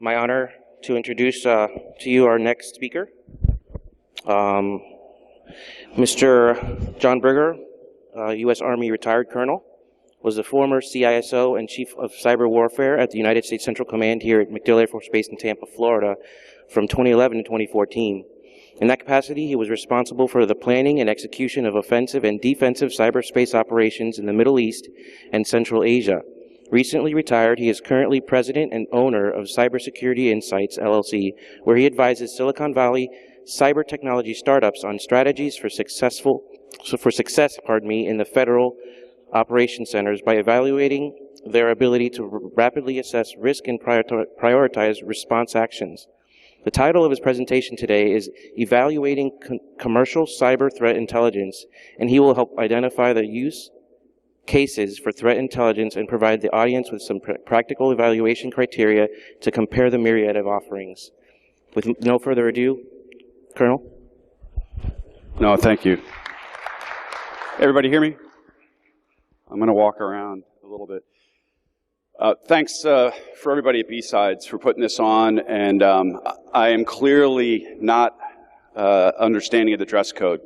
My honor to introduce to you our next speaker, Mr. John Berger, U.S. Army retired colonel, was the former CISO and Chief of Cyber Warfare at the United States Central Command here at MacDill Air Force Base in Tampa, Florida, from 2011 to 2014. In that capacity, he was responsible for the planning and execution of offensive and defensive cyberspace operations in the Middle East and Central Asia. Recently retired, he is currently president and owner of Cybersecurity Insights, LLC, where he advises Silicon Valley cyber technology startups on strategies for success in the federal operation centers by evaluating their ability to rapidly assess risk and prioritize response actions. The title of his presentation today is Evaluating Commercial Cyber Threat Intelligence, and he will help identify the use cases for threat intelligence and provide the audience with some practical evaluation criteria to compare the myriad of offerings. With no further ado, Colonel. No, thank you. Everybody hear me? I'm going to walk around a little bit. Thanks for everybody at BSides for putting this on, and I am clearly not understanding of the dress code.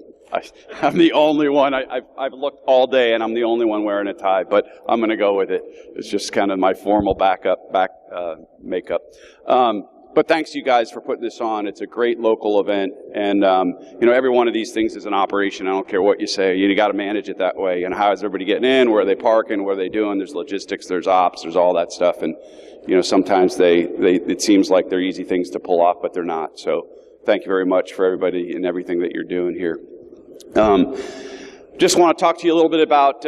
I'm the only one. I've looked all day, and I'm the only one wearing a tie, but I'm going to go with it. It's just kind of my formal makeup. But thanks you guys for putting this on. It's a great local event, and every one of these things is an operation. I don't care what you say. You got to manage it that way. And how is everybody getting in? Where are they parking? What are they doing? There's logistics. There's ops. There's all that stuff. And sometimes it seems like they're easy things to pull off, but they're not. So thank you very much for everybody and everything that you're doing here. Just want to talk to you a little bit about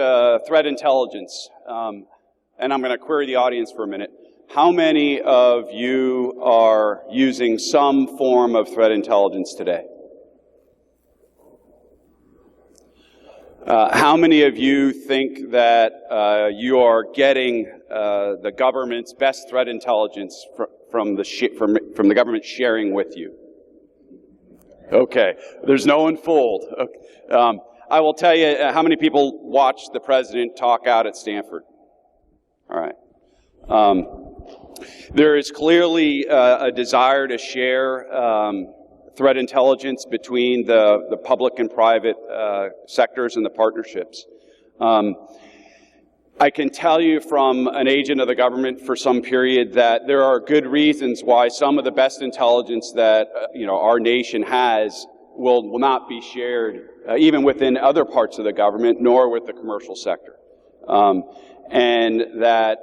threat intelligence, and I'm going to query the audience for a minute. How many of you are using some form of threat intelligence today? How many of you think that you are getting the government's best threat intelligence from the government sharing with you? Okay, there's no one fooled. Okay. I will tell you how many people watched the president talk out at Stanford. All right. There is clearly a desire to share threat intelligence between the public and private sectors and the partnerships. I can tell you from an agent of the government for some period that there are good reasons why some of the best intelligence that our nation has will not be shared even within other parts of the government, nor with the commercial sector. And that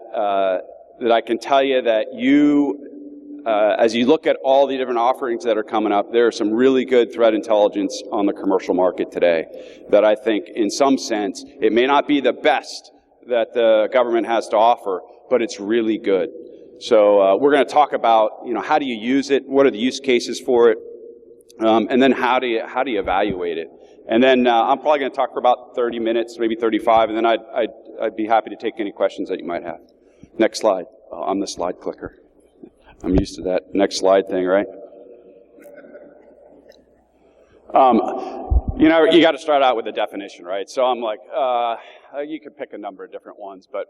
I can tell you that as you look at all the different offerings that are coming up, there are some really good threat intelligence on the commercial market today that I think in some sense, it may not be the best that the government has to offer, but it's really good. So we're going to talk about, how do you use it? What are the use cases for it? And then how do you evaluate it? And then I'm probably going to talk for about 30 minutes, maybe 35, and then I'd be happy to take any questions that you might have. Next slide. I'm the slide clicker. I'm used to that next slide thing, right? You got to start out with a definition, right? So I'm like, you could pick a number of different ones, but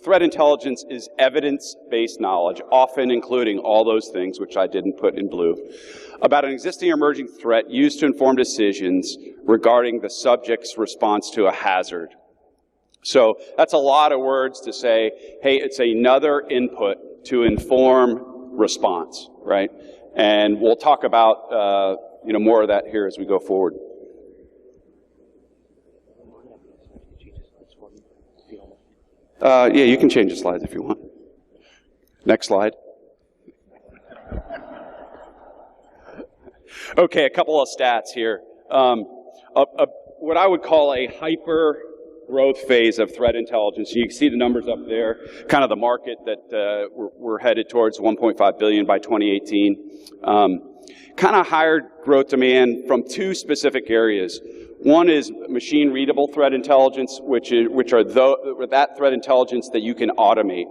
threat intelligence is evidence-based knowledge, often including all those things which I didn't put in blue, about an existing or emerging threat used to inform decisions regarding the subject's response to a hazard. So that's a lot of words to say, hey, it's another input to inform response, right? And we'll talk about more of that here as we go forward. Yeah, you can change the slides if you want. Next slide. Okay, a couple of stats here. What I would call a hyper growth phase of threat intelligence. You can see the numbers up there, kind of the market that we're headed towards, 1.5 billion by 2018. Kind of higher growth demand from two specific areas. One is machine-readable threat intelligence, which are that threat intelligence that you can automate.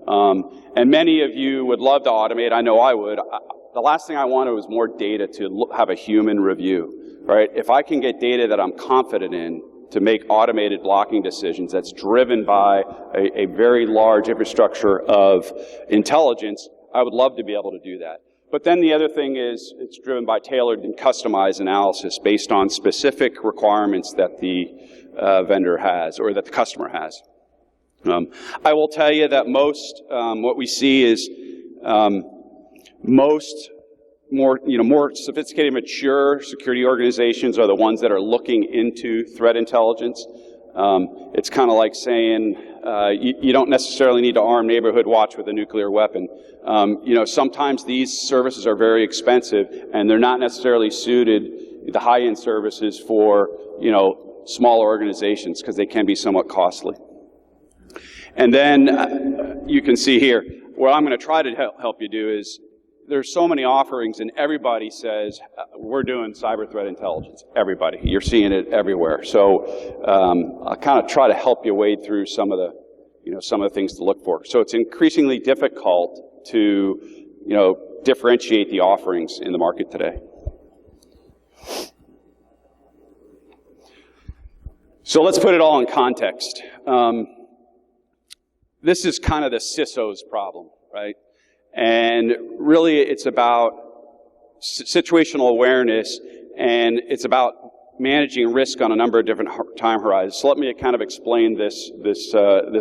And many of you would love to automate. I know I would. The last thing I wanted was more data to have a human review, right? If I can get data that I'm confident in to make automated blocking decisions that's driven by a very large infrastructure of intelligence, I would love to be able to do that. But then the other thing is it's driven by tailored and customized analysis based on specific requirements that the vendor has or that the customer has. I will tell you that most, what we see is most more sophisticated, mature security organizations are the ones that are looking into threat intelligence. It's kind of like saying you don't necessarily need to arm neighborhood watch with a nuclear weapon. Sometimes these services are very expensive, and they're not necessarily suited, the high-end services, for smaller organizations because they can be somewhat costly. And then you can see here, what I'm going to try to help you do is, there's so many offerings, and everybody says, we're doing cyber threat intelligence. Everybody. You're seeing it everywhere. So I'll kind of try to help you wade through some of the things to look for. So it's increasingly difficult to, differentiate the offerings in the market today. So let's put it all in context. This is kind of the CISO's problem, right? And really it's about situational awareness, and it's about managing risk on a number of different time horizons. So let me kind of explain this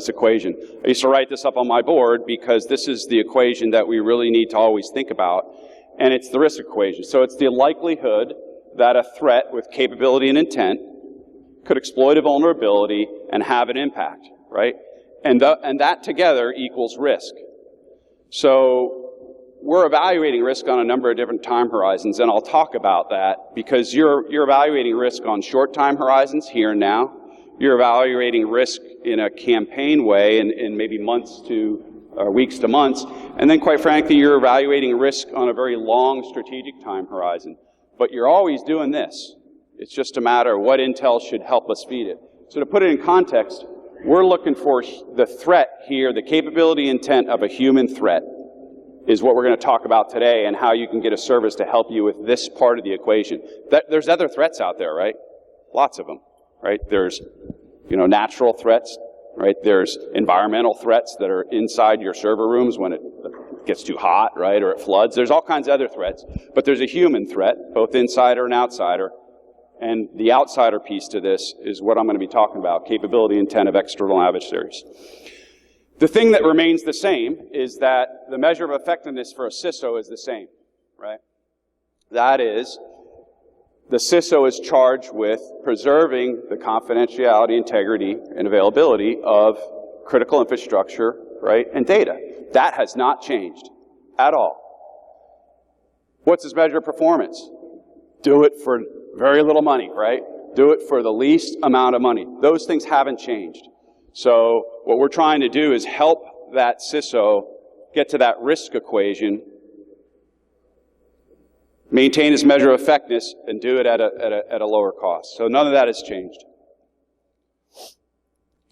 equation. I used to write this up on my board because this is the equation that we really need to always think about, and it's the risk equation. So it's the likelihood that a threat with capability and intent could exploit a vulnerability and have an impact, right? And that together equals risk. So we're evaluating risk on a number of different time horizons, and I'll talk about that because you're evaluating risk on short time horizons, here and now. You're evaluating risk in a campaign way in maybe months to or weeks to months, and then quite frankly, you're evaluating risk on a very long strategic time horizon. But you're always doing this. It's just a matter of what intel should help us feed it. So to put it in context, we're looking for the threat here, the capability intent of a human threat is what we're going to talk about today, and how you can get a service to help you with this part of the equation. There's other threats out there, right? Lots of them, right? There's, natural threats, right? There's environmental threats that are inside your server rooms when it gets too hot, right? Or it floods. There's all kinds of other threats, but there's a human threat, both insider and outsider. And the outsider piece to this is what I'm going to be talking about, capability intent of external adversaries. The thing that remains the same is that the measure of effectiveness for a CISO is the same, right? That is, the CISO is charged with preserving the confidentiality, integrity, and availability of critical infrastructure, right, and data. That has not changed at all. What's his measure of performance? Do it for very little money, right? Do it for the least amount of money. Those things haven't changed. So what we're trying to do is help that CISO get to that risk equation, maintain his measure of effectiveness, and do it at a lower cost. So none of that has changed.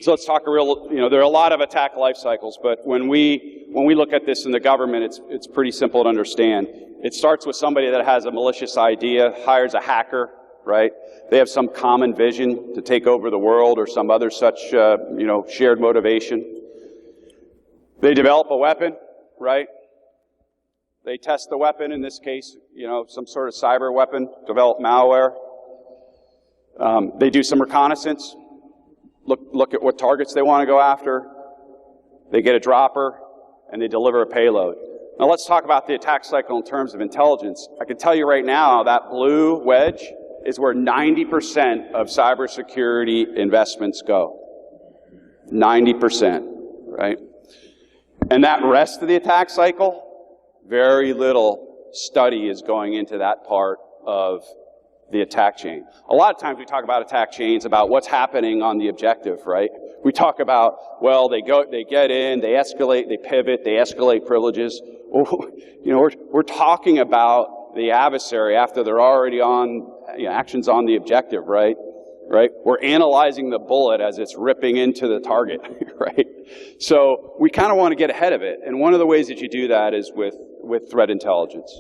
So let's talk there are a lot of attack life cycles, but when we look at this in the government, it's pretty simple to understand. It starts with somebody that has a malicious idea, hires a hacker, right? They have some common vision to take over the world or some other such, shared motivation. They develop a weapon, right? They test the weapon, in this case, some sort of cyber weapon, develop malware. They do some reconnaissance, look at what targets they want to go after. They get a dropper, and they deliver a payload. Now let's talk about the attack cycle in terms of intelligence. I can tell you right now that blue wedge is where 90% of cybersecurity investments go. 90%, right? And that rest of the attack cycle, very little study is going into that part of the attack chain. A lot of times we talk about attack chains, about what's happening on the objective, right? We talk about, well, they get in, they escalate, they pivot, they escalate privileges. We're talking about the adversary after they're already on actions on the objective, right? Right? We're analyzing the bullet as it's ripping into the target, right? So we kind of want to get ahead of it, and one of the ways that you do that is with threat intelligence.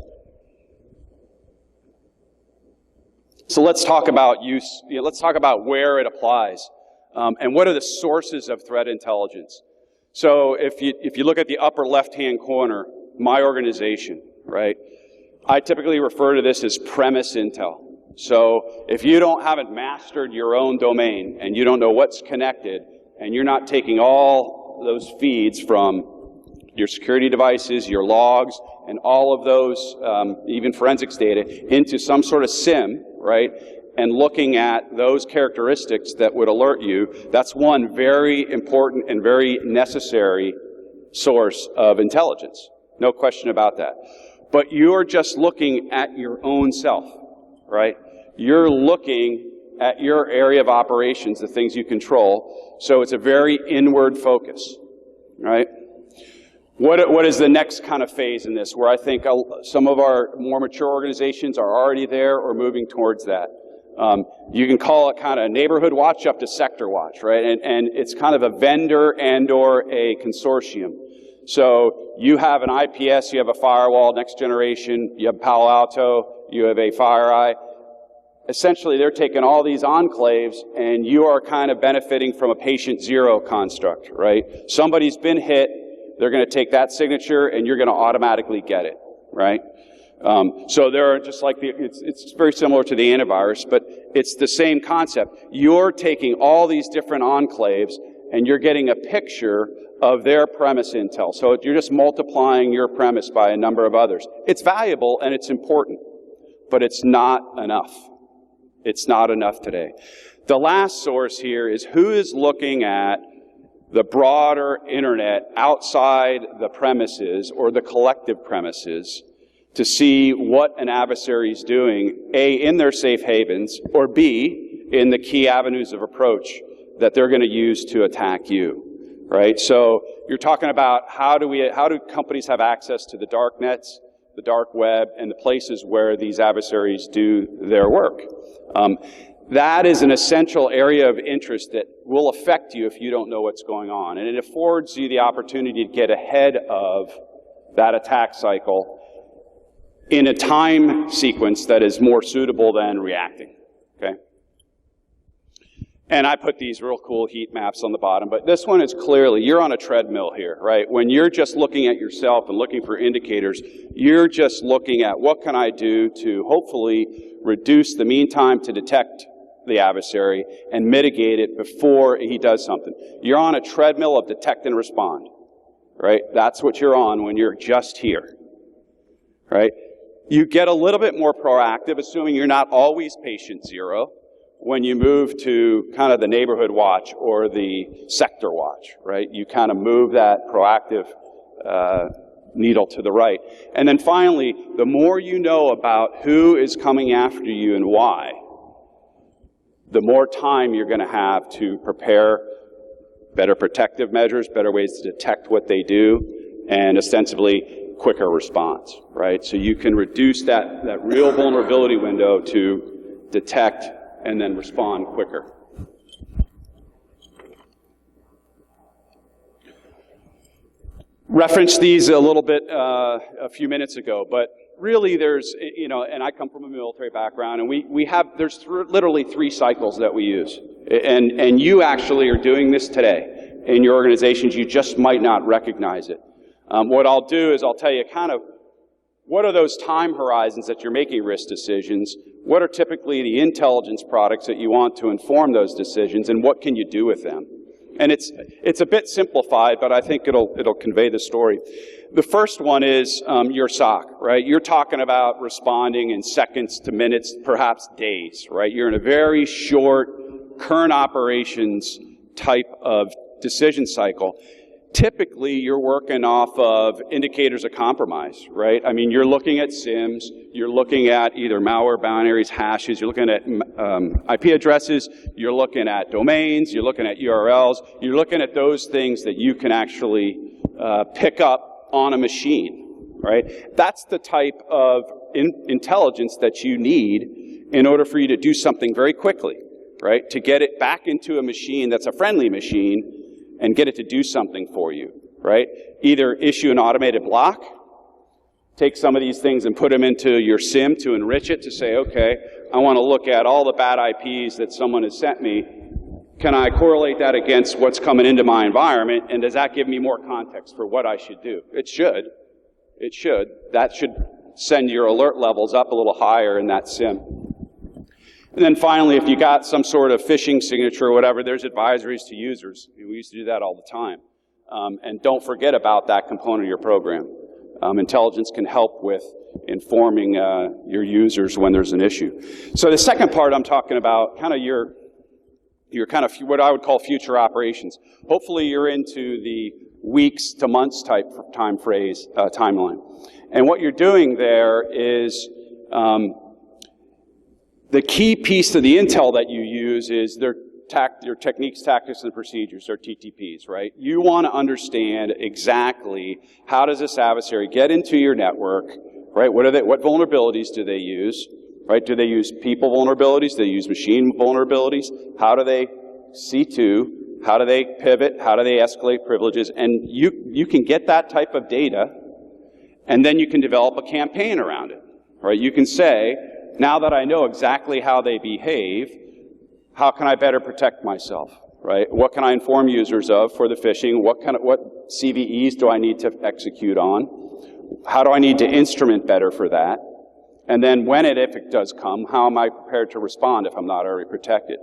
So let's talk about use. Let's talk about where it applies, and what are the sources of threat intelligence. So if you look at the upper left-hand corner, my organization, right? I typically refer to this as premise intel. So if you haven't mastered your own domain and you don't know what's connected and you're not taking all those feeds from your security devices, your logs, and all of those, even forensics data, into some sort of SIM, right, and looking at those characteristics that would alert you, that's one very important and very necessary source of intelligence. No question about that. But you're just looking at your own self, right? You're looking at your area of operations, the things you control, so it's a very inward focus, right? What is the next kind of phase in this, where I think some of our more mature organizations are already there or moving towards that? You can call it kind of neighborhood watch up to sector watch, right? And it's kind of a vendor and or a consortium. So you have an IPS, you have a firewall, next generation, you have Palo Alto, you have a FireEye. Essentially, they're taking all these enclaves, and you are kind of benefiting from a patient zero construct, right? Somebody's been hit, they're going to take that signature, and you're going to automatically get it, right? So there are just like it's very similar to the antivirus, but it's the same concept. You're taking all these different enclaves, and you're getting a picture of their premise intel. So you're just multiplying your premise by a number of others. It's valuable and it's important, but it's not enough. It's not enough today. The last source here is who is looking at the broader internet outside the premises or the collective premises to see what an adversary is doing, A, in their safe havens, or B, in the key avenues of approach that they're going to use to attack you, right? So you're talking about how do companies have access to the dark nets, the dark web, and the places where these adversaries do their work. That is an essential area of interest that will affect you if you don't know what's going on. And it affords you the opportunity to get ahead of that attack cycle in a time sequence that is more suitable than reacting, okay? And I put these real cool heat maps on the bottom, but this one is clearly, you're on a treadmill here, right? When you're just looking at yourself and looking for indicators, you're just looking at what can I do to hopefully reduce the mean time to detect the adversary and mitigate it before he does something. You're on a treadmill of detect and respond, right? That's what you're on when you're just here, right? You get a little bit more proactive, assuming you're not always patient zero, when you move to kind of the neighborhood watch or the sector watch, right? You kind of move that proactive needle to the right. And then finally, the more you know about who is coming after you and why, the more time you're going to have to prepare better protective measures, better ways to detect what they do, and ostensibly quicker response, right? So you can reduce that real vulnerability window to detect and then respond quicker. Referenced these a little bit a few minutes ago, but really there's, and I come from a military background, and there's literally 3 cycles that we use. And you actually are doing this today in your organizations. You just might not recognize it. What I'll do is I'll tell you kind of what are those time horizons that you're making risk decisions, what are typically the intelligence products that you want to inform those decisions, and what can you do with them? And it's a bit simplified, but I think it'll convey the story. The first one is your SOC, right? You're talking about responding in seconds to minutes, perhaps days, right? You're in a very short, current operations type of decision cycle. Typically, you're working off of indicators of compromise, right? I mean, you're looking at SIMs, you're looking at either malware binaries, hashes, you're looking at IP addresses, you're looking at domains, you're looking at URLs, you're looking at those things that you can actually pick up on a machine, right? That's the type of intelligence that you need in order for you to do something very quickly, right? To get it back into a machine that's a friendly machine and get it to do something for you, right? Either issue an automated block, take some of these things and put them into your SIM to enrich it, to say, okay, I want to look at all the bad IPs that someone has sent me. Can I correlate that against what's coming into my environment, and does that give me more context for what I should do? It should, it should. That should send your alert levels up a little higher in that SIM. And then finally, if you got some sort of phishing signature or whatever, there's advisories to users. We used to do that all the time. And don't forget about that component of your program. Intelligence can help with informing your users when there's an issue. So the second part I'm talking about, kind of your kind of what I would call future operations. Hopefully you're into the weeks to months type timeline. And what you're doing there is the key piece of the intel that you use is your techniques, tactics, and procedures, or TTPs, right? You want to understand exactly how does this adversary get into your network, right? What vulnerabilities do they use, right? Do they use people vulnerabilities? Do they use machine vulnerabilities? How do they C2? How do they pivot? How do they escalate privileges? And you can get that type of data, and then you can develop a campaign around it, right? You can say, now that I know exactly how they behave, how can I better protect myself, right? What can I inform users of for the phishing? What CVEs do I need to execute on? How do I need to instrument better for that? And then if it does come, how am I prepared to respond if I'm not already protected?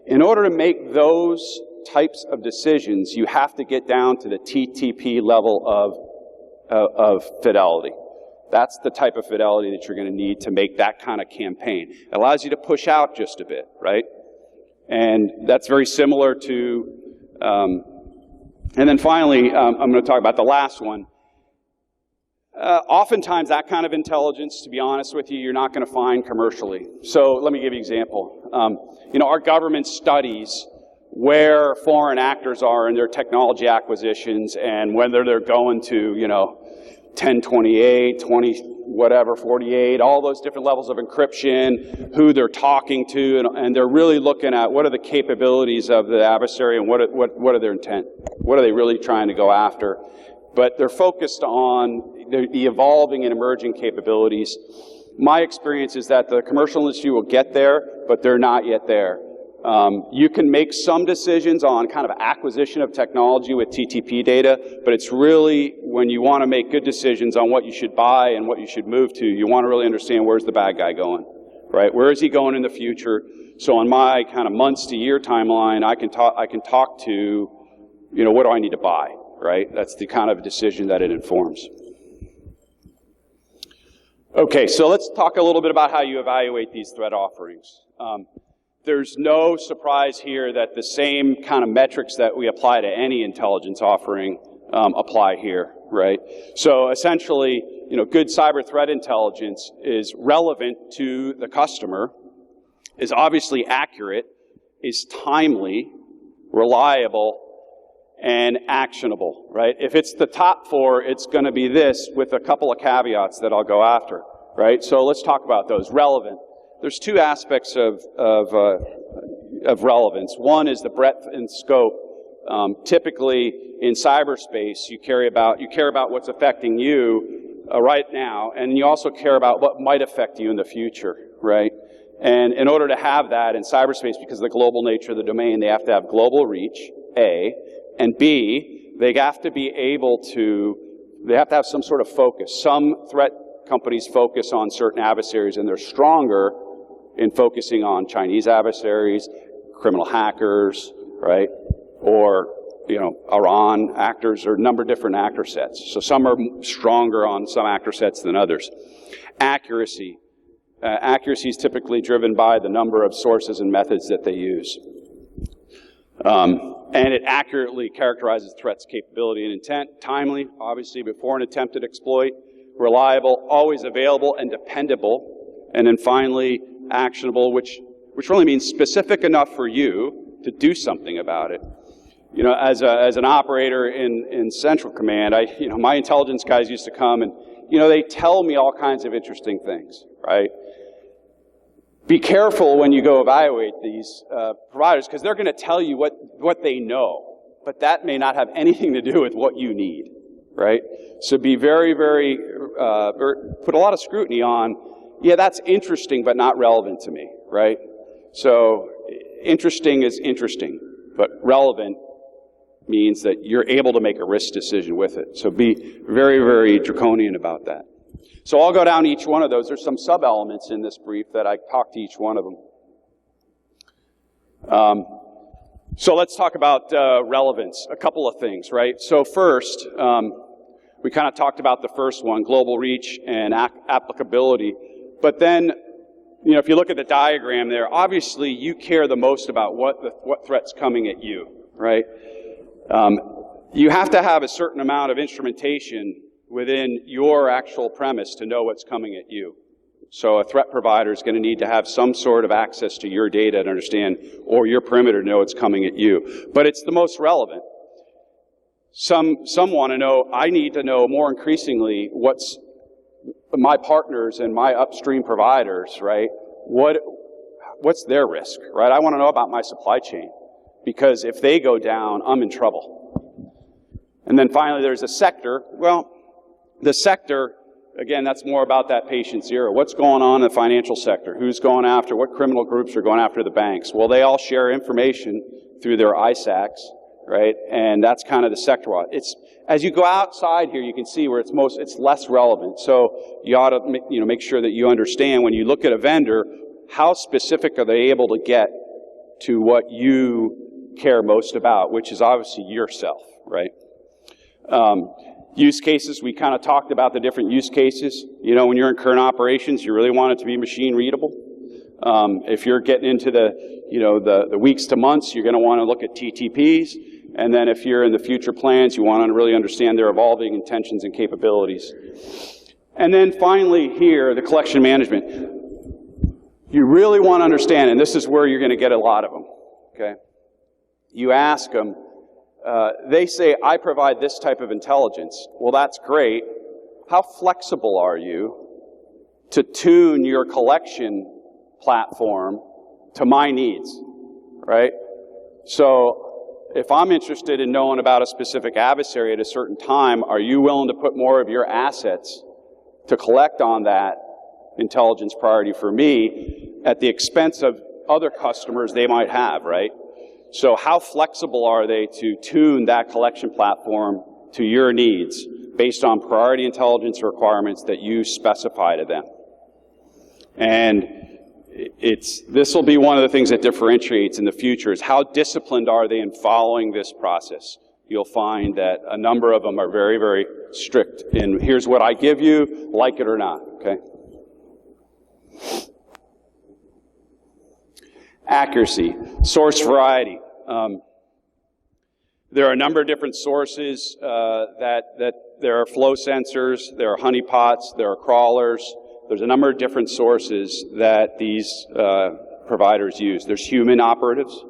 In order to make those types of decisions, you have to get down to the TTP level of fidelity. That's the type of fidelity that you're going to need to make that kind of campaign. It allows you to push out just a bit, right? And that's very similar to, and then finally, I'm going to talk about the last one. Oftentimes, that kind of intelligence, to be honest with you, you're not going to find commercially. So let me give you an example. Our government studies where foreign actors are in their technology acquisitions and whether they're going to, 1028, 48, all those different levels of encryption, who they're talking to, and they're really looking at what are the capabilities of the adversary and what are their intent? What are they really trying to go after? But they're focused on the evolving and emerging capabilities. My experience is that the commercial industry will get there, but they're not yet there. You can make some decisions on kind of acquisition of technology with TTP data, but it's really when you want to make good decisions on what you should buy and what you should move to, you want to really understand where's the bad guy going, right? Where is he going in the future? So on my kind of months to year timeline, I can talk to, what do I need to buy, right? That's the kind of decision that it informs. Okay, so let's talk a little bit about how you evaluate these threat offerings. There's no surprise here that the same kind of metrics that we apply to any intelligence offering apply here, right? So essentially, good cyber threat intelligence is relevant to the customer, is obviously accurate, is timely, reliable, and actionable, right? If it's the top four, it's going to be this with a couple of caveats that I'll go after, right? So let's talk about those. Relevant. There's two aspects of relevance. One is the breadth and scope. Typically in cyberspace, you care about what's affecting you right now, and you also care about what might affect you in the future, right? And in order to have that in cyberspace, because of the global nature of the domain, they have to have global reach, A, and B, they have to have some sort of focus. Some threat companies focus on certain adversaries, and they're stronger in focusing on Chinese adversaries, criminal hackers, right? Or, Iran actors, or a number of different actor sets. So some are stronger on some actor sets than others. Accuracy. Accuracy is typically driven by the number of sources and methods that they use. And it accurately characterizes threats, capability, and intent. Timely, obviously, before an attempted exploit. Reliable, always available, and dependable. And then finally, actionable, which really means specific enough for you to do something about it. As an operator in Central Command, my intelligence guys used to come and, they tell me all kinds of interesting things, right? Be careful when you go evaluate these providers, because they're going to tell you what they know, but that may not have anything to do with what you need, right? So be very, very, put a lot of scrutiny on, yeah, that's interesting, but not relevant to me, right? So interesting is interesting, but relevant means that you're able to make a risk decision with it. So be very, very draconian about that. So I'll go down each one of those. There's some sub-elements in this brief that I talk to each one of them. So let's talk about relevance. A couple of things, right? So first, we kind of talked about the first one, global reach and applicability. But then, you know, if you look at the diagram there, obviously you care the most about what threat's coming at you, right? You have to have a certain amount of instrumentation within your actual premise to know what's coming at you. So a threat provider is going to need to have some sort of access to your data to understand, or your perimeter to know what's coming at you. But it's the most relevant. Some want to know, I need to know more increasingly what's my partners and my upstream providers, right? What's their risk, right? I want to know about my supply chain, because if they go down, I'm in trouble. And then finally, there's a sector. Well, the sector, again, that's more about that patient zero. What's going on in the financial sector? Who's going after? What criminal groups are going after the banks? Well, they all share information through their ISACs, right? And that's kind of the sector. It's, as you go outside here, you can see where it's less relevant. So you ought to, make sure that you understand when you look at a vendor, how specific are they able to get to what you care most about, which is obviously yourself, right? Use cases, we kind of talked about the different use cases. You know, when you're in current operations, you really want it to be machine readable. If you're getting into the weeks to months, you're going to want to look at TTPs. And then if you're in the future plans, you want to really understand their evolving intentions and capabilities. And then finally here, the collection management. You really want to understand, and this is where you're going to get a lot of them, okay? You ask them, they say, I provide this type of intelligence. Well, that's great. How flexible are you to tune your collection platform to my needs, right? So if I'm interested in knowing about a specific adversary at a certain time, are you willing to put more of your assets to collect on that intelligence priority for me at the expense of other customers they might have, right? So how flexible are they to tune that collection platform to your needs based on priority intelligence requirements that you specify to them? And this will be one of the things that differentiates in the future is how disciplined are they in following this process. You'll find that a number of them are very, very strict in here's what I give you, like it or not, okay? Accuracy, source variety. There are a number of different sources that there are flow sensors, there are honeypots, there are crawlers. There's a number of different sources that these providers use. There's human operatives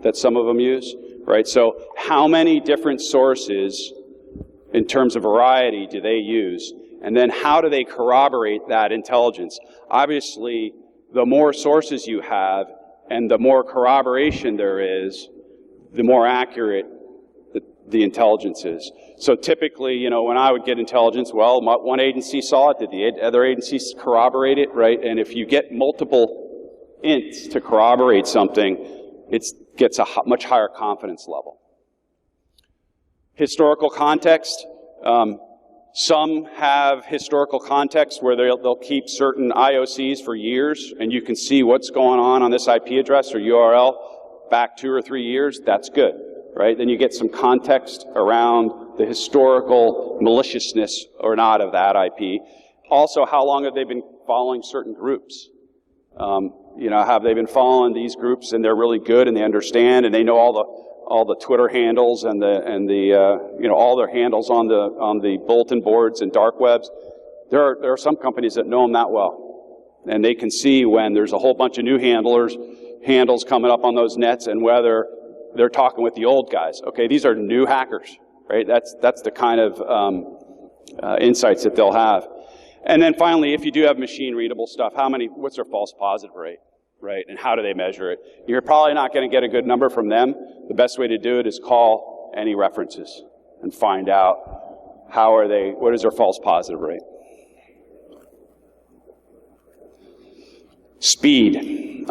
that some of them use, right? So how many different sources in terms of variety do they use? And then how do they corroborate that intelligence? Obviously, the more sources you have and the more corroboration there is, the more accurate the intelligence is. So typically, when I would get intelligence, well, one agency saw it, did the other agencies corroborate it, right? And if you get multiple ints to corroborate something, it gets a much higher confidence level. Historical context. Some have historical context where they'll keep certain IOCs for years, and you can see what's going on this IP address or URL back 2 or 3 years. That's good, right? Then you get some context around the historical maliciousness or not of that IP. Also, how long have they been following certain groups? Have they been following these groups and they're really good and they understand and they know all the Twitter handles and all their handles on the bulletin boards and dark webs? There are some companies that know them that well, and they can see when there's a whole bunch of new handles coming up on those nets and whether they're talking with the old guys. Okay, these are new hackers, right? That's the kind of insights that they'll have. And then finally, if you do have machine readable stuff, what's their false positive rate, right? And how do they measure it? You're probably not going to get a good number from them. The best way to do it is call any references and find out what is their false positive rate. Speed.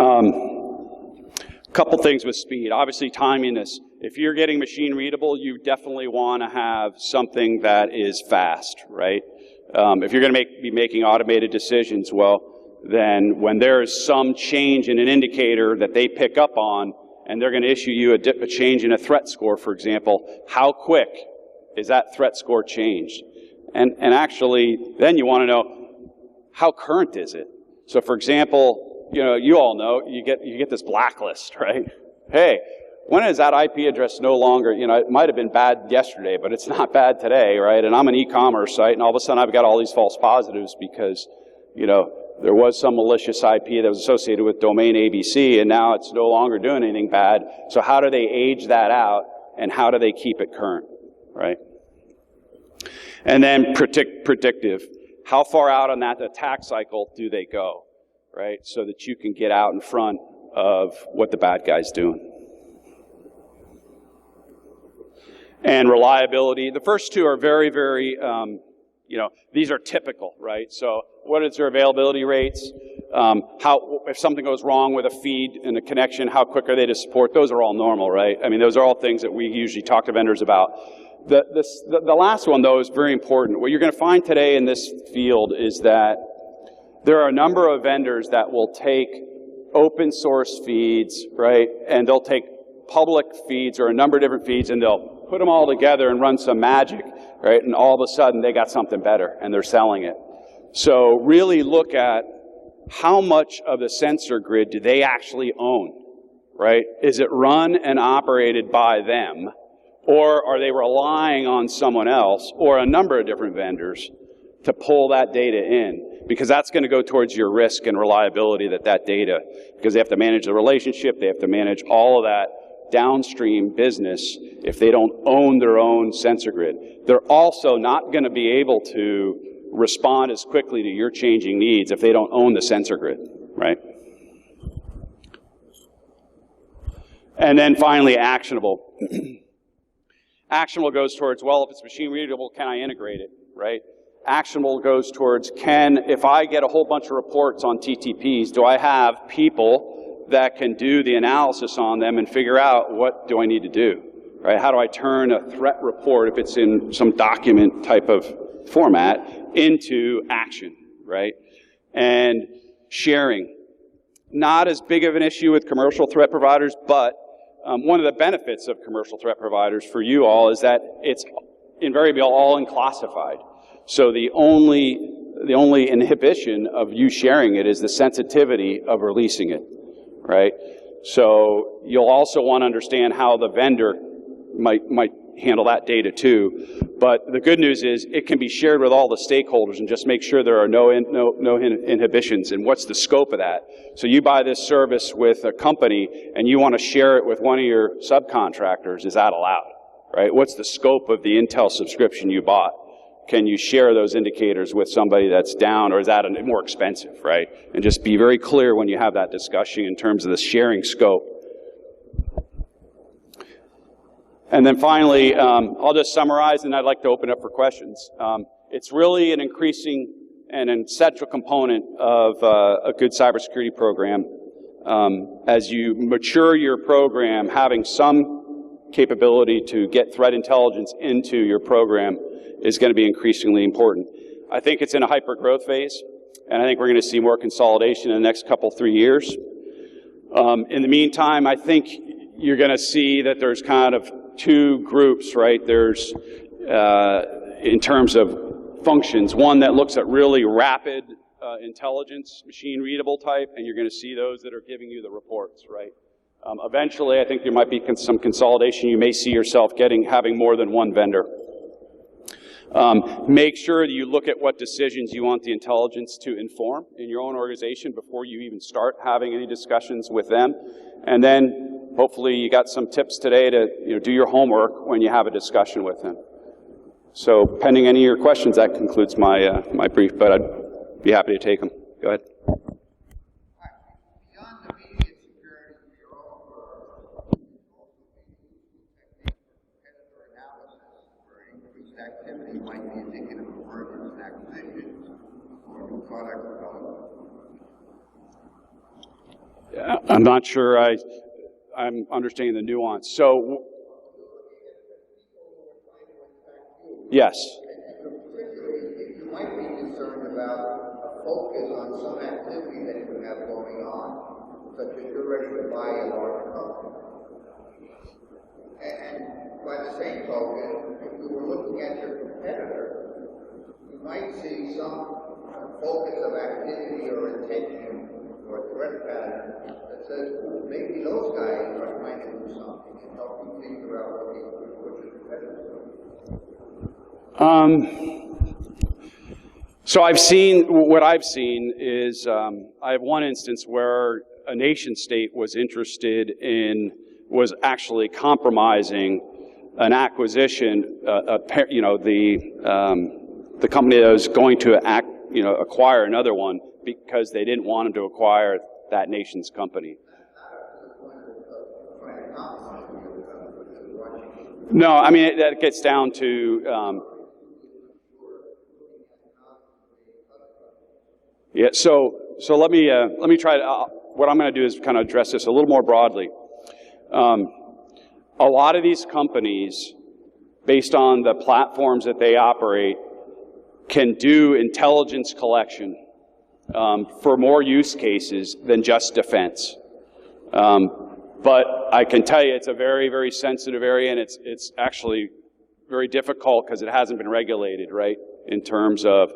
Couple things with speed. Obviously, timeliness If you're getting machine readable, you definitely want to have something that is fast, right? If you're going to be making automated decisions, well, then when there's some change in an indicator that they pick up on, and they're going to issue you a change in a threat score, for example, how quick is that threat score changed? And actually, then you want to know, how current is it? So for example, you all know, you get this blacklist, right? Hey, when is that IP address no longer, it might have been bad yesterday, but it's not bad today, right? And I'm an e-commerce site, and all of a sudden I've got all these false positives because, there was some malicious IP that was associated with domain ABC, and now it's no longer doing anything bad. So how do they age that out, and how do they keep it current, right? And then predictive. How far out on that attack cycle do they go, right? So that you can get out in front of what the bad guy's doing. And reliability. The first two are very, very, these are typical, right? So what is their availability rates? If something goes wrong with a feed and a connection, how quick are they to support? Those are all normal, right? I mean, those are all things that we usually talk to vendors about. The last one, though, is very important. What you're going to find today in this field is that there are a number of vendors that will take open source feeds, right? And they'll take public feeds or a number of different feeds, and they'll put them all together and run some magic, right? And all of a sudden, they got something better, and they're selling it. So really look at how much of the sensor grid do they actually own, right? Is it run and operated by them, or are they relying on someone else or a number of different vendors to pull that data in? Because that's going to go towards your risk and reliability that data, because they have to manage the relationship, they have to manage all of that downstream business if they don't own their own sensor grid. They're also not going to be able to respond as quickly to your changing needs if they don't own the sensor grid, right? And then finally, actionable. Actionable goes towards, well, if it's machine readable, can I integrate it, right? Actionable goes towards, if I get a whole bunch of reports on TTPs, do I have people that can do the analysis on them and figure out what do I need to do, right? How do I turn a threat report, if it's in some document type of format, into action, right? And sharing. Not as big of an issue with commercial threat providers, but one of the benefits of commercial threat providers for you all is that it's invariably all unclassified. So the only inhibition of you sharing it is the sensitivity of releasing it, right? So you'll also want to understand how the vendor might handle that data too. But the good news is it can be shared with all the stakeholders, and just make sure there are no inhibitions. And what's the scope of that? So you buy this service with a company and you want to share it with one of your subcontractors. Is that allowed, right? What's the scope of the Intel subscription you bought? Can you share those indicators with somebody that's down, or is that more expensive, right? And just be very clear when you have that discussion in terms of the sharing scope. And then finally, I'll just summarize, and I'd like to open up for questions. It's really an increasing and an essential component of a good cybersecurity program. As you mature your program, having some capability to get threat intelligence into your program is going to be increasingly important. I think it's in a hyper-growth phase, and I think we're going to see more consolidation in the next 3 years. In the meantime, I think you're going to see that there's kind of two groups, right? There's, in terms of functions, one that looks at really rapid intelligence, machine-readable type, and you're going to see those that are giving you the reports, right? Eventually, I think there might be some consolidation. You may see yourself having more than one vendor. Make sure that you look at what decisions you want the intelligence to inform in your own organization before you even start having any discussions with them. And then hopefully you got some tips today to do your homework when you have a discussion with them. So pending any of your questions, that concludes my, my brief, but I'd be happy to take them. Go ahead. Beyond the immediate security bureau, competitor analysis where increased activity might be indicative of mergers and acquisitions or new product development. I'm not sure I'm understanding the nuance. So Yes. And particularly, you might be concerned about a focus on some activity that you have going on, such as you're ready to buy a large company. And by the same token, if we were looking at your competitor, you might see some focus of activity or intention or threat pattern that says, well, maybe those guys are trying to do something and help you figure out what your competitors are. So what I've seen is, I have one instance where a nation state was actually compromising an acquisition, the company that was going to acquire another one because they didn't want them to acquire that nation's company. No, I mean, that gets down to, yeah, so let me try to, what I'm going to do is kind of address this a little more broadly. A lot of these companies, based on the platforms that they operate, can do intelligence collection for more use cases than just defense. But I can tell you it's a very, very sensitive area, and it's actually very difficult because it hasn't been regulated, right, in terms of,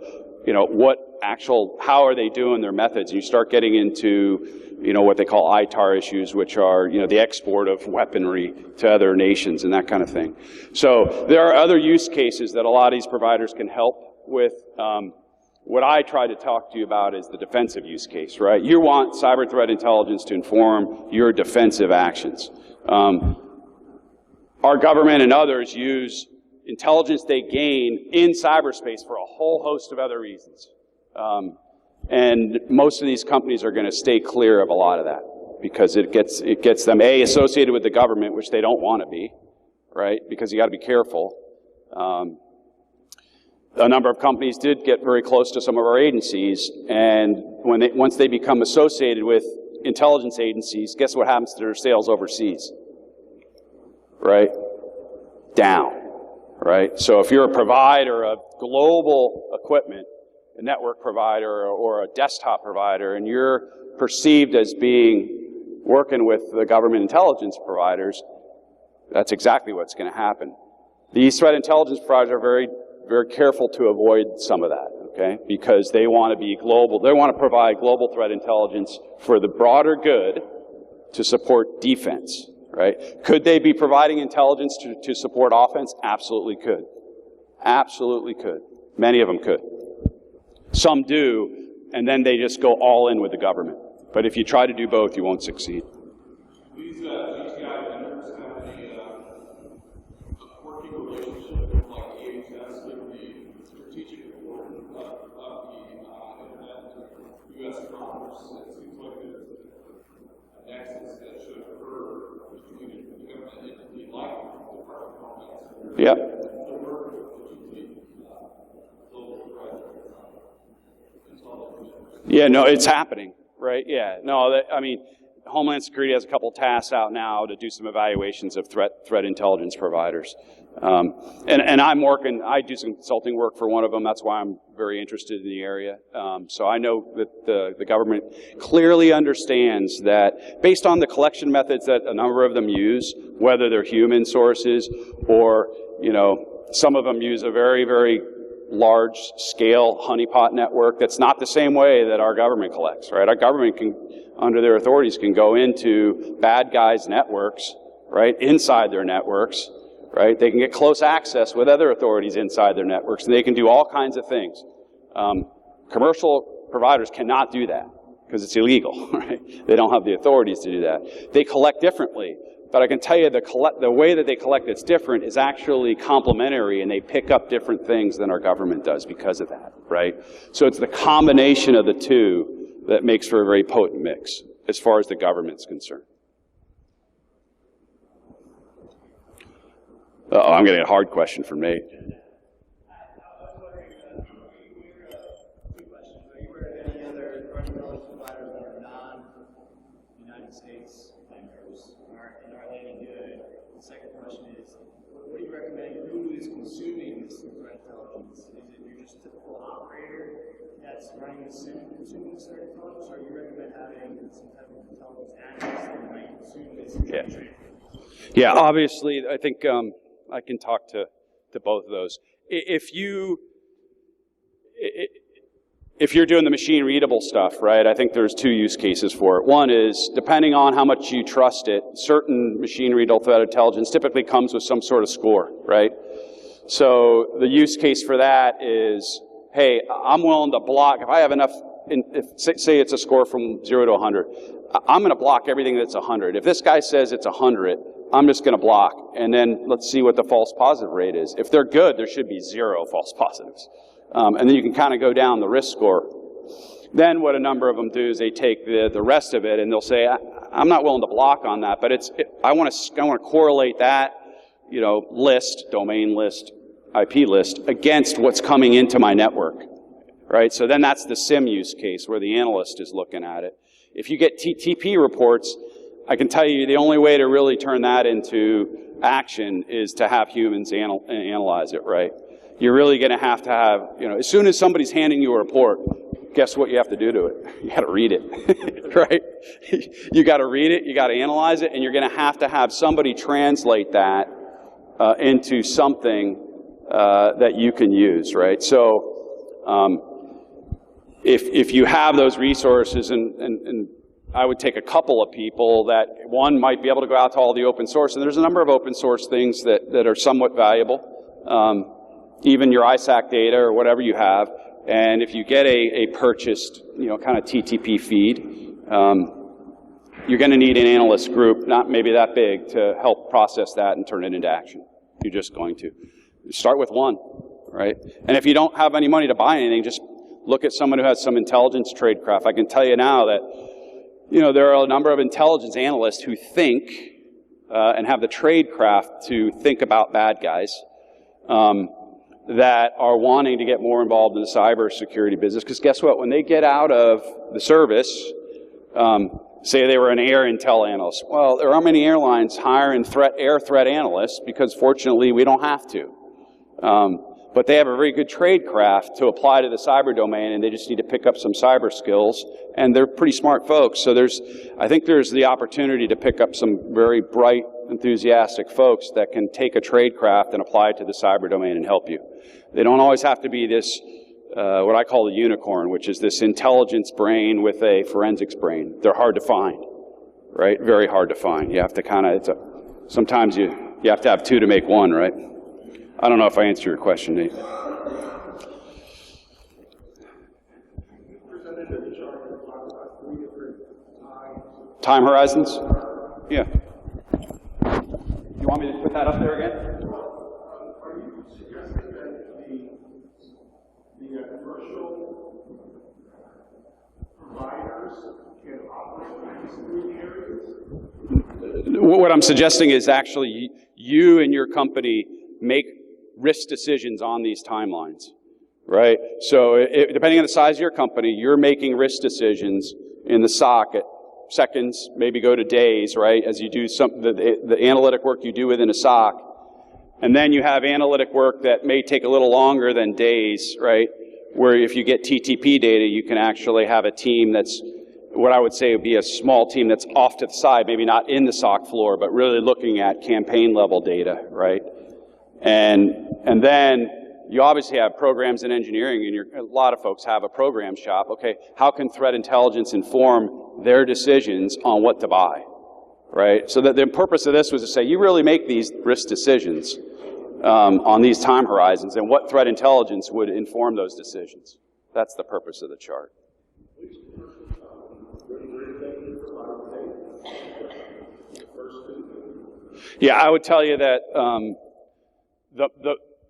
how are they doing their methods? You start getting into, what they call ITAR issues, which are, the export of weaponry to other nations and that kind of thing. So there are other use cases that a lot of these providers can help with. What I try to talk to you about is the defensive use case, right? You want cyber threat intelligence to inform your defensive actions. Our government and others use intelligence they gain in cyberspace for a whole host of other reasons. And most of these companies are going to stay clear of a lot of that because it gets them, A, associated with the government, which they don't want to be, right? Because you got to be careful. A number of companies did get very close to some of our agencies, and once they become associated with intelligence agencies, guess what happens to their sales overseas? Right? Down. Right? So if you're a provider of global equipment, a network provider or a desktop provider, and you're perceived as working with the government intelligence providers, that's exactly what's going to happen. These threat intelligence providers are very, very careful to avoid some of that, okay? Because they want to be global. They want to provide global threat intelligence for the broader good to support defense, right? Could they be providing intelligence to support offense? Absolutely could. Absolutely could. Many of them could. Some do, and then they just go all in with the government. But if you try to do both, you won't succeed. These GTI vendors have a working relationship with like AHS, given the strategic importance of the internet to U.S. commerce. It seems like there's a nexus that should occur between the government entity like the Department of Homeland Security. Yep. To work with the global threat intelligence. Yeah, no, it's happening, right? Yeah, no, I mean, Homeland Security has a couple tasks out now to do some evaluations of threat intelligence providers. And I do some consulting work for one of them. That's why I'm very interested in the area. So I know that the government clearly understands that based on the collection methods that a number of them use, whether they're human sources or, some of them use a very, very large-scale honeypot network that's not the same way that our government collects, right? Our government can, under their authorities, can go into bad guys' networks, right, inside their networks, right? They can get close access with other authorities inside their networks, and they can do all kinds of things. Commercial providers cannot do that because it's illegal, right? They don't have the authorities to do that. They collect differently. But I can tell you the way that they collect that's different is actually complementary, and they pick up different things than our government does because of that, right? So it's the combination of the two that makes for a very potent mix as far as the government's concerned. Uh-oh, I'm getting a hard question from Nate. The second question is, what do you recommend? Who is consuming this threat intelligence? Is it your just typical operator that's running the SIM consuming this threat intelligence, or you recommend having some type of intelligence analyst that might consume this? Yeah, obviously, I think I can talk to both of those. If you're doing the machine readable stuff, right, I think there's two use cases for it. One is, depending on how much you trust it, certain machine readable threat intelligence typically comes with some sort of score, right? So the use case for that is, hey, I'm willing to block, if I have enough, say it's a score from 0 to 100, I'm going to block everything that's 100. If this guy says it's 100, I'm just going to block, and then let's see what the false positive rate is. If they're good, there should be 0 false positives. And then you can kind of go down the risk score. Then what a number of them do is they take the rest of it and they'll say, I'm not willing to block on that, but I want to correlate that, list, domain list, IP list, against what's coming into my network, right? So then that's the SIM use case where the analyst is looking at it. If you get TTP reports, I can tell you the only way to really turn that into action is to have humans analyze it, right? You're really going to have, as soon as somebody's handing you a report, guess what you have to do to it? You got to read it, right? You got to read it, you got to analyze it, and you're going to have somebody translate that into something that you can use, right? So if you have those resources, and I would take a couple of people that, one might be able to go out to all the open source, and there's a number of open source things that are somewhat valuable. Even your ISAC data or whatever you have, and if you get a purchased, kind of TTP feed, you're going to need an analyst group, not maybe that big, to help process that and turn it into action. You're just going to. Start with one, right? And if you don't have any money to buy anything, just look at someone who has some intelligence tradecraft. I can tell you now that, there are a number of intelligence analysts who think and have the tradecraft to think about bad guys. That are wanting to get more involved in the cybersecurity business. Because guess what? When they get out of the service, say they were an air intel analyst. Well, there aren't many airlines hiring air threat analysts because fortunately we don't have to. But they have a very good tradecraft to apply to the cyber domain, and they just need to pick up some cyber skills. And they're pretty smart folks. So I think there's the opportunity to pick up some very bright, enthusiastic folks that can take a tradecraft and apply it to the cyber domain and help you. They don't always have to be this, what I call the unicorn, which is this intelligence brain with a forensics brain. They're hard to find, right? Very hard to find. You have to sometimes you have to have two to make one, right? I don't know if I answered your question, Nate. Time horizons? Yeah. You want me to put that up there again? Are you suggesting that the commercial providers can operate in these three areas? What I'm suggesting is actually you and your company make risk decisions on these timelines, right? So depending on the size of your company, you're making risk decisions in the SOC at seconds, maybe go to days, right? As you do the analytic work you do within a SOC. And then you have analytic work that may take a little longer than days, right? Where if you get TTP data, you can actually have a team that's, what I would say would be a small team that's off to the side, maybe not in the SOC floor, but really looking at campaign level data, right? And then you obviously have programs in engineering, and a lot of folks have a program shop. Okay, how can threat intelligence inform their decisions on what to buy, right? So that the purpose of this was to say, you really make these risk decisions on these time horizons, and what threat intelligence would inform those decisions. That's the purpose of the chart. Yeah, I would tell you that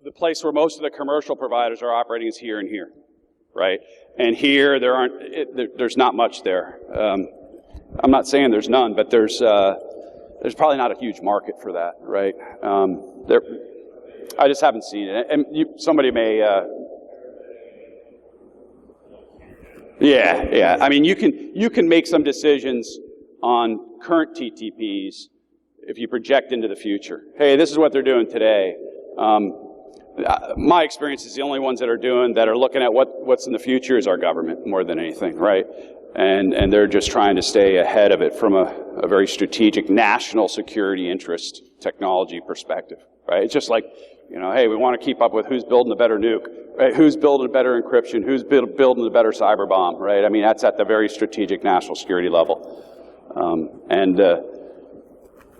the place where most of the commercial providers are operating is here and here, right? And here there's not much there. I'm not saying there's none, but there's probably not a huge market for that, right? I just haven't seen it, and somebody may. Yeah. I mean, you can make some decisions on current TTPs if you project into the future. Hey, this is what they're doing today. My experience is the only ones that are looking at what's in the future is our government more than anything, right? And they're just trying to stay ahead of it from a very strategic national security interest technology perspective, right? It's just like, hey, we want to keep up with who's building a better nuke, right? Who's building a better encryption, who's building a better cyber bomb, right? I mean, that's at the very strategic national security level.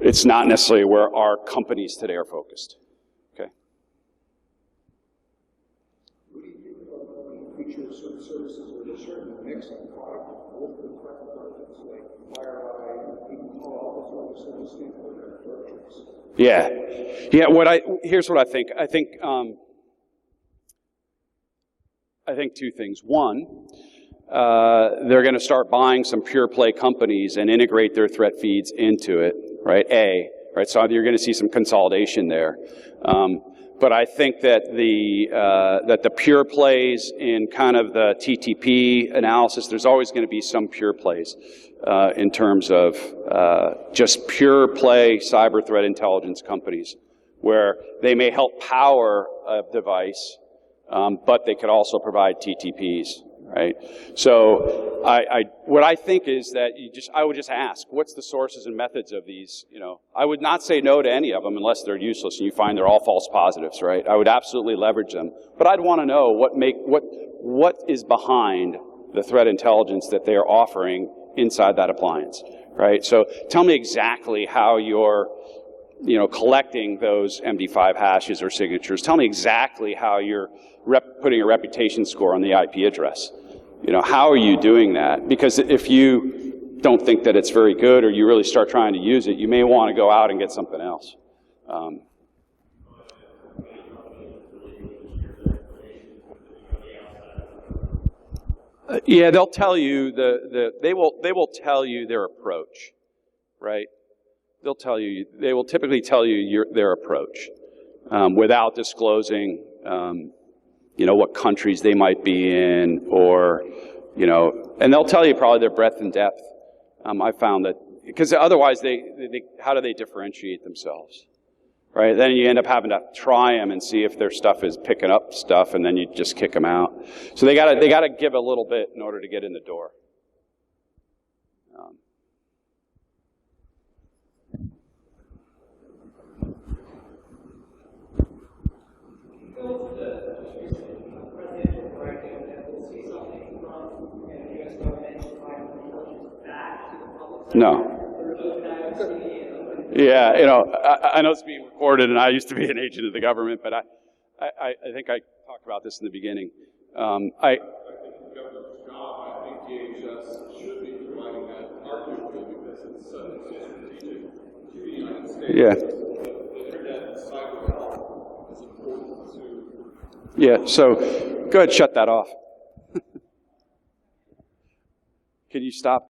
It's not necessarily where our companies today are focused. Okay. What do you think about the future of certain services with a certain mix of product, both the threat intelligence, like FireEye, even call all those other services for virtuals? Here's what I think. I think two things. One, they're going to start buying some pure play companies and integrate their threat feeds into it, right? So you're going to see some consolidation there. But I think that the pure plays in kind of the TTP analysis, there's always going to be some pure plays in terms of just pure play cyber threat intelligence companies where they may help power a device, but they could also provide TTPs, right? So what I think is that I would just ask, what's the sources and methods of these? I would not say no to any of them unless they're useless and you find they're all false positives, right? I would absolutely leverage them, but I'd want to know what is behind the threat intelligence that they are offering inside that appliance, right? So tell me exactly how you're collecting those MD5 hashes or signatures. Tell me exactly how you're putting a reputation score on the IP address. How are you doing that? Because if you don't think that it's very good or you really start trying to use it, you may want to go out and get something else. They'll tell you they will tell you their approach, right? They will typically tell you their approach without disclosing, what countries they might be in, or, and they'll tell you probably their breadth and depth. I found that because otherwise, how do they differentiate themselves, right? Then you end up having to try them and see if their stuff is picking up stuff, and then you just kick them out. So they gotta give a little bit in order to get in the door. No. Yeah, I know it's being recorded, and I used to be an agent of the government, but I think I talked about this in the beginning. I think the government's job, I think DHS should be providing that arguably because it's so strategic to the United States. Yeah. The internet and cyber health is important to... Yeah, so go ahead, shut that off. Can you stop?